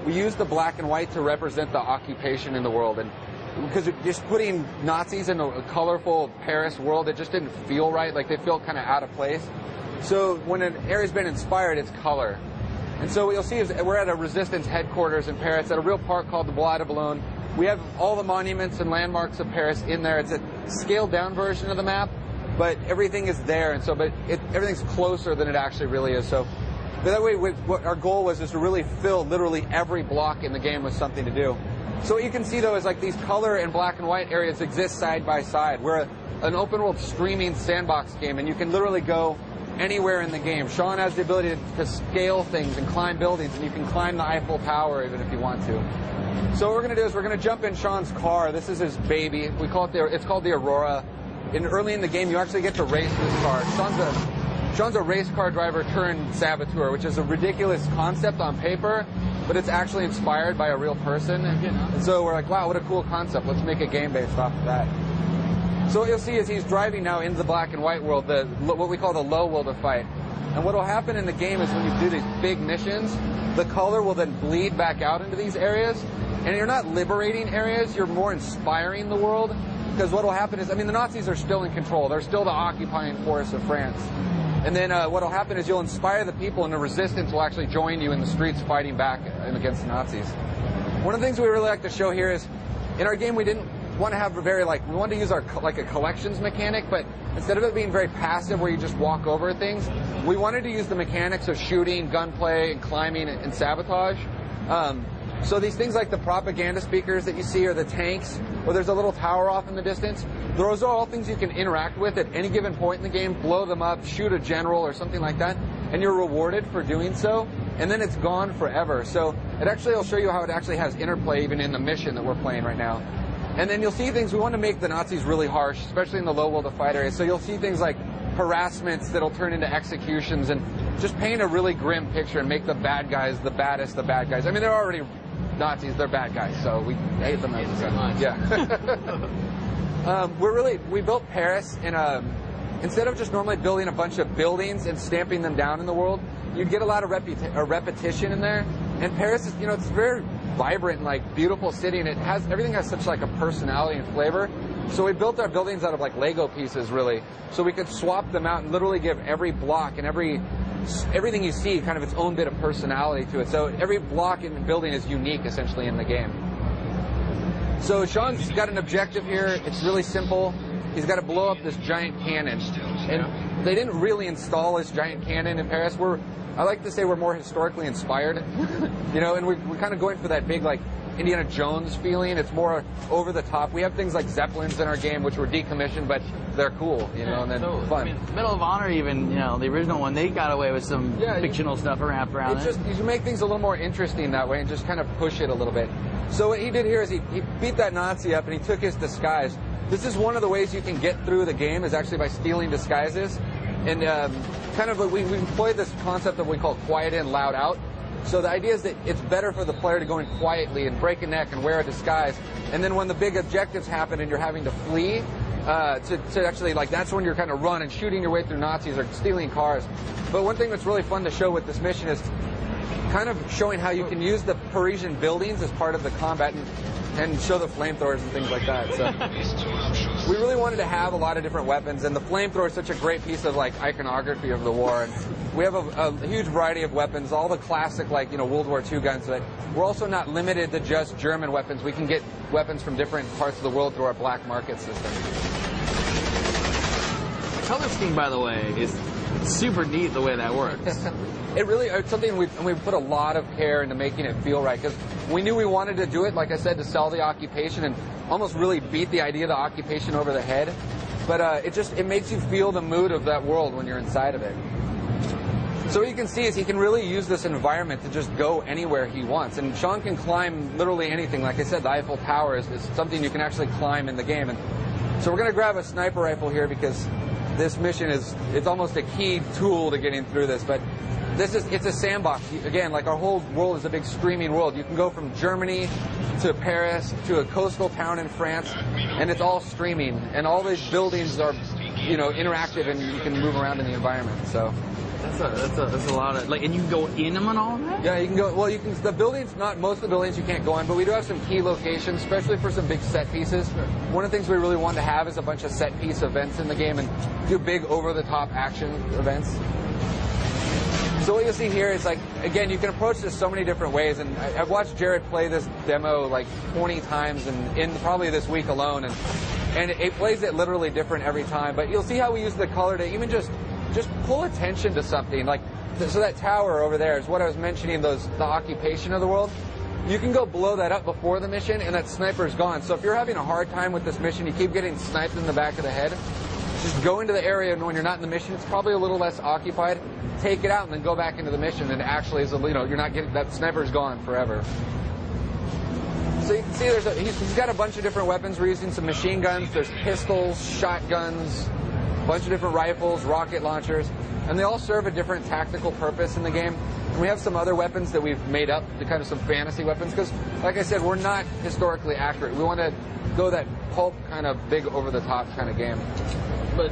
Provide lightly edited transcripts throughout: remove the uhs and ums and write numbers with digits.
we used the black and white to represent the occupation in the world. And because just putting Nazis in a colorful Paris world, it just didn't feel right. Like, they felt kind of out of place. So when an area's been inspired, it's color. And so what you'll see is we're at a resistance headquarters in Paris at a real park called the Bois de Boulogne. We have all the monuments and landmarks of Paris in there. It's a scaled down version of the map, but everything is there. And so, everything's closer than it actually really is. So that way, what our goal was is to really fill literally every block in the game with something to do. So what you can see, though, is like these color and black and white areas exist side by side. We're an open world streaming sandbox game, and you can literally go anywhere in the game. Sean has the ability to scale things and climb buildings, and you can climb the Eiffel Tower even if you want to. So what we're going to do is we're going to jump in Sean's car. This is his baby. We call it it's called the Aurora. Early in the game, you actually get to race this car. Sean's a race car driver turned saboteur, which is a ridiculous concept on paper, but it's actually inspired by a real person. And so we're like, wow, what a cool concept. Let's make a game based off of that. So what you'll see is he's driving now into the black and white world, what we call the low world of fight. And what will happen in the game is when you do these big missions, the color will then bleed back out into these areas. And you're not liberating areas, you're more inspiring the world. Because what will happen is, the Nazis are still in control. They're still the occupying force of France. And then what will happen is you'll inspire the people, and the resistance will actually join you in the streets fighting back against the Nazis. One of the things we really like to show here is, in our game we didn't want to have we wanted to use our a collections mechanic, but instead of it being very passive where you just walk over things, we wanted to use the mechanics of shooting, gunplay, and climbing and sabotage. So these things like the propaganda speakers that you see, or the tanks, or there's a little tower off in the distance, those are all things you can interact with at any given point in the game, blow them up, shoot a general or something like that, and you're rewarded for doing so, and then it's gone forever. So will show you how it actually has interplay even in the mission that we're playing right now. And then you'll see things, we want to make the Nazis really harsh, especially in the low world of fight area. So you'll see things like harassments that'll turn into executions, and just paint a really grim picture and make the bad guys the baddest the bad guys. They're already Nazis, they're bad guys, so we hate them as a much. Yeah. We built Paris in instead of just normally building a bunch of buildings and stamping them down in the world, you'd get a lot of repetition in there. And Paris is, it's a very vibrant and beautiful city, and everything has such a personality and flavor. So we built our buildings out of Lego pieces, really, so we could swap them out and literally give every block and everything you see kind of its own bit of personality to it. So every block in the building is unique, essentially, in the game. So Sean's got an objective here. It's really simple. He's got to blow up this giant cannon. And they didn't really install this giant cannon in Paris. I like to say we're more historically inspired, and we're kind of going for that big, Indiana Jones feeling. It's more over the top. We have things like Zeppelins in our game, which were decommissioned, but they're cool, and then fun. Medal of Honor, even, the original one, they got away with some fictional stuff wrapped around it. You can make things a little more interesting that way and just kind of push it a little bit. So what he did here is he beat that Nazi up and he took his disguise. This is one of the ways you can get through the game, is actually by stealing disguises. And we employ this concept that we call quiet in, loud out. So the idea is that it's better for the player to go in quietly and break a neck and wear a disguise. And then when the big objectives happen and you're having to flee, to actually, that's when you're kind of running, shooting your way through Nazis or stealing cars. But one thing that's really fun to show with this mission is kind of showing how you can use the Parisian buildings as part of the combat and show the flamethrowers and things like that. So we really wanted to have a lot of different weapons, and the flamethrower is such a great piece of iconography of the war. And we have a huge variety of weapons, all the classic World War II guns, but we're also not limited to just German weapons. We can get weapons from different parts of the world through our black market system. The color scheme, by the way, is super neat the way that works. It's something we put a lot of care into making it feel right, because we knew we wanted to do it, like I said, to sell the occupation and almost really beat the idea of the occupation over the head. But it makes you feel the mood of that world when you're inside of it. So what you can see is he can really use this environment to just go anywhere he wants. And Sean can climb literally anything. Like I said, the Eiffel Tower is something you can actually climb in the game. And so we're going to grab a sniper rifle here because this mission it's almost a key tool to getting through this. But it's a sandbox. Again, our whole world is a big streaming world. You can go from Germany to Paris to a coastal town in France, and it's all streaming. And all these buildings are, interactive, and you can move around in the environment. So That's a lot of, like, and you can go in them and all that? Yeah, you can go, well, you can, the buildings, not most of the buildings you can't go in, but we do have some key locations, especially for some big set pieces. One of the things we really want to have is a bunch of set piece events in the game and do big over-the-top action events. So what you'll see here is, like, again, you can approach this so many different ways, and I've watched Jared play this demo like 20 times in probably this week alone, and it plays it literally different every time. But you'll see how we use the color to even just pull attention to something. Like, so that tower over there is what I was mentioning, the occupation of the world. You can go blow that up before the mission, and that sniper's gone. So if you're having a hard time with this mission, you keep getting sniped in the back of the head, just go into the area, and when you're not in the mission, it's probably a little less occupied. Take it out and then go back into the mission, and actually, you're not getting, that sniper's gone forever. So you can see he's got a bunch of different weapons. We're using some machine guns. There's pistols, shotguns, a bunch of different rifles, rocket launchers, and they all serve a different tactical purpose in the game. And we have some other weapons that we've made up, the kind of some fantasy weapons, because, like I said, we're not historically accurate. We want to go that pulp kind of big over-the-top kind of game. But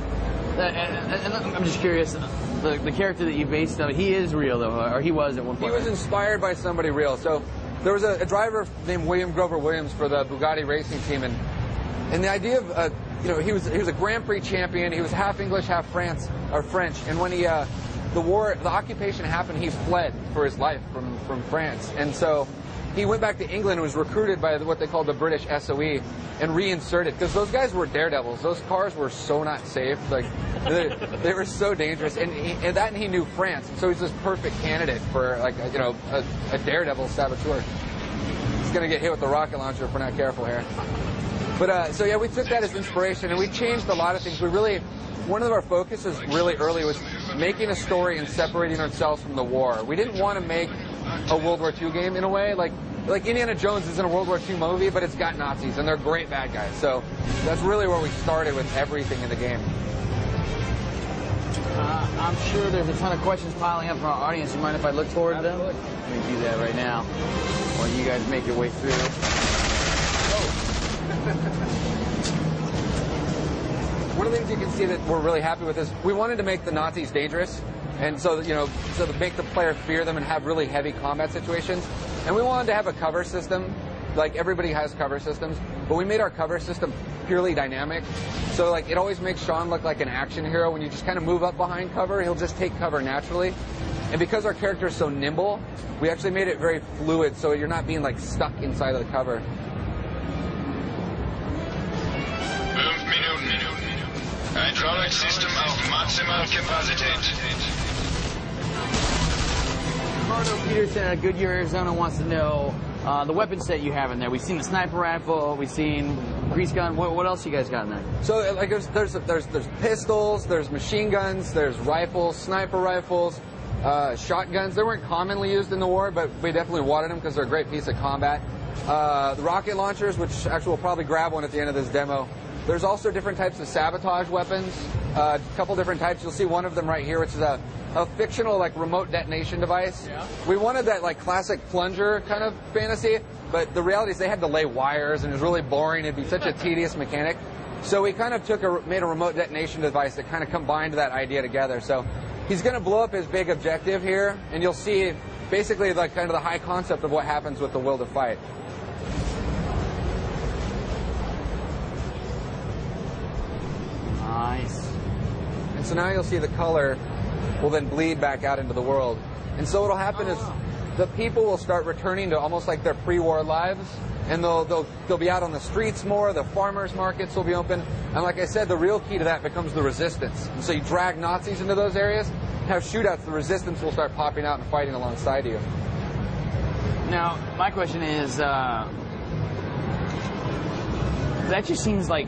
and I'm just curious, the character that you based on, he is real though, or he was at one point. He was inspired by somebody real. So there was a driver named William Grover Williams for the Bugatti racing team, and the idea of he was a Grand Prix champion. He was half English, half French, and when the occupation happened, he fled for his life from France, and so he went back to England and was recruited by what they called the British SOE and reinserted, because those guys were daredevils. Those cars were so not safe. Like, they were so dangerous. And he knew France. And so he's this perfect candidate for, like, a daredevil saboteur. He's going to get hit with the rocket launcher if we're not careful here. But, so yeah, we took that as inspiration, and we changed a lot of things. One of our focuses really early was making a story and separating ourselves from the war. We didn't want to make a World War II game in a way. Like Indiana Jones isn't a World War II movie, but it's got Nazis, and they're great bad guys. So that's really where we started with everything in the game. I'm sure there's a ton of questions piling up from our audience. You mind if I look toward them? Let me do that right now while you guys make your way through. One of the things you can see that we're really happy with is we wanted to make the Nazis dangerous, and so to make the player fear them and have really heavy combat situations. And we wanted to have a cover system. Like, everybody has cover systems, but we made our cover system purely dynamic. So, like, it always makes Sean look like an action hero. When you just kind of move up behind cover, he'll just take cover naturally. And because our character is so nimble, we actually made it very fluid, so you're not being, like, stuck inside of the cover. 5 Minuten. Hydraulic system auf Maximalkapazität. Ricardo Peterson at Goodyear, Arizona wants to know the weapon set you have in there. We've seen the sniper rifle, we've seen grease gun. What else you guys got in there? So, like, there's pistols, there's machine guns, there's rifles, sniper rifles, shotguns. They weren't commonly used in the war, but we definitely wanted them because they're a great piece of combat. The rocket launchers, which actually we'll probably grab one at the end of this demo. There's also different types of sabotage weapons, a couple different types. You'll see one of them right here, which is a fictional, like, remote detonation device. Yeah. We wanted that, like, classic plunger kind of fantasy, but the reality is they had to lay wires, and it was really boring. It'd be such a tedious mechanic. So we kind of made a remote detonation device that kind of combined that idea together. So he's going to blow up his big objective here, and you'll see basically, like, kind of the high concept of what happens with the will to fight. Nice. And so now you'll see the color will then bleed back out into the world. And so what'll happen is the people will start returning to almost like their pre-war lives, and they'll be out on the streets more. The farmers markets will be open, and like I said, the real key to that becomes the resistance. And so you drag Nazis into those areas, have shootouts. The resistance will start popping out and fighting alongside you. Now, my question is, that just seems like.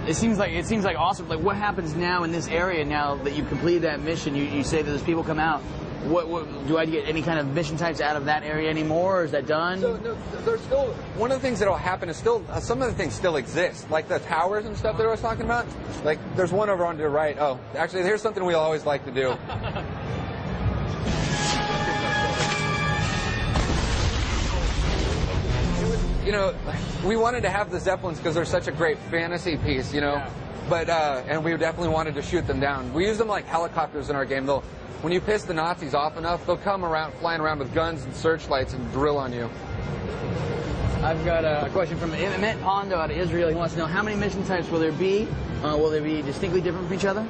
It seems like awesome. Like, what happens now in this area now that you've completed that mission? You say that those people come out. What do I get any kind of mission types out of that area anymore, or is that done? So no, there's still one of the things that'll happen is still some of the things still exist, like the towers and stuff that I was talking about. Like, there's one over on the right. Oh, actually, here's something we always like to do. We wanted to have the Zeppelins because they're such a great fantasy piece, but and we definitely wanted to shoot them down. We use them like helicopters in our game. When you piss the Nazis off enough, they'll come around, flying around with guns and searchlights and drill on you. I've got a question from Emmett Pondo out of Israel. He wants to know how many mission types will there be? Will they be distinctly different from each other?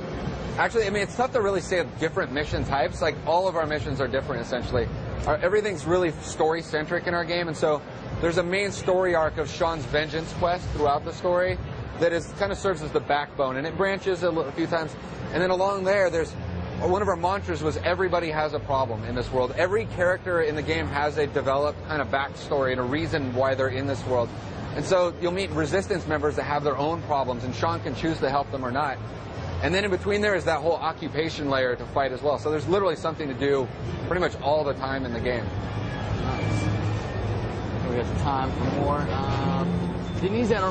Actually, I mean, it's tough to really say different mission types. Like, all of our missions are different, essentially. Everything's really story-centric in our game, and so there's a main story arc of Sean's vengeance quest throughout the story that kind of serves as the backbone, and it branches a few times. And then along there, there's one of our mantras was everybody has a problem in this world. Every character in the game has a developed kind of backstory and a reason why they're in this world. And so you'll meet resistance members that have their own problems, and Sean can choose to help them or not. And then in between there is that whole occupation layer to fight as well. So there's literally something to do pretty much all the time in the game. Nice. We got some time for more. Didn't use that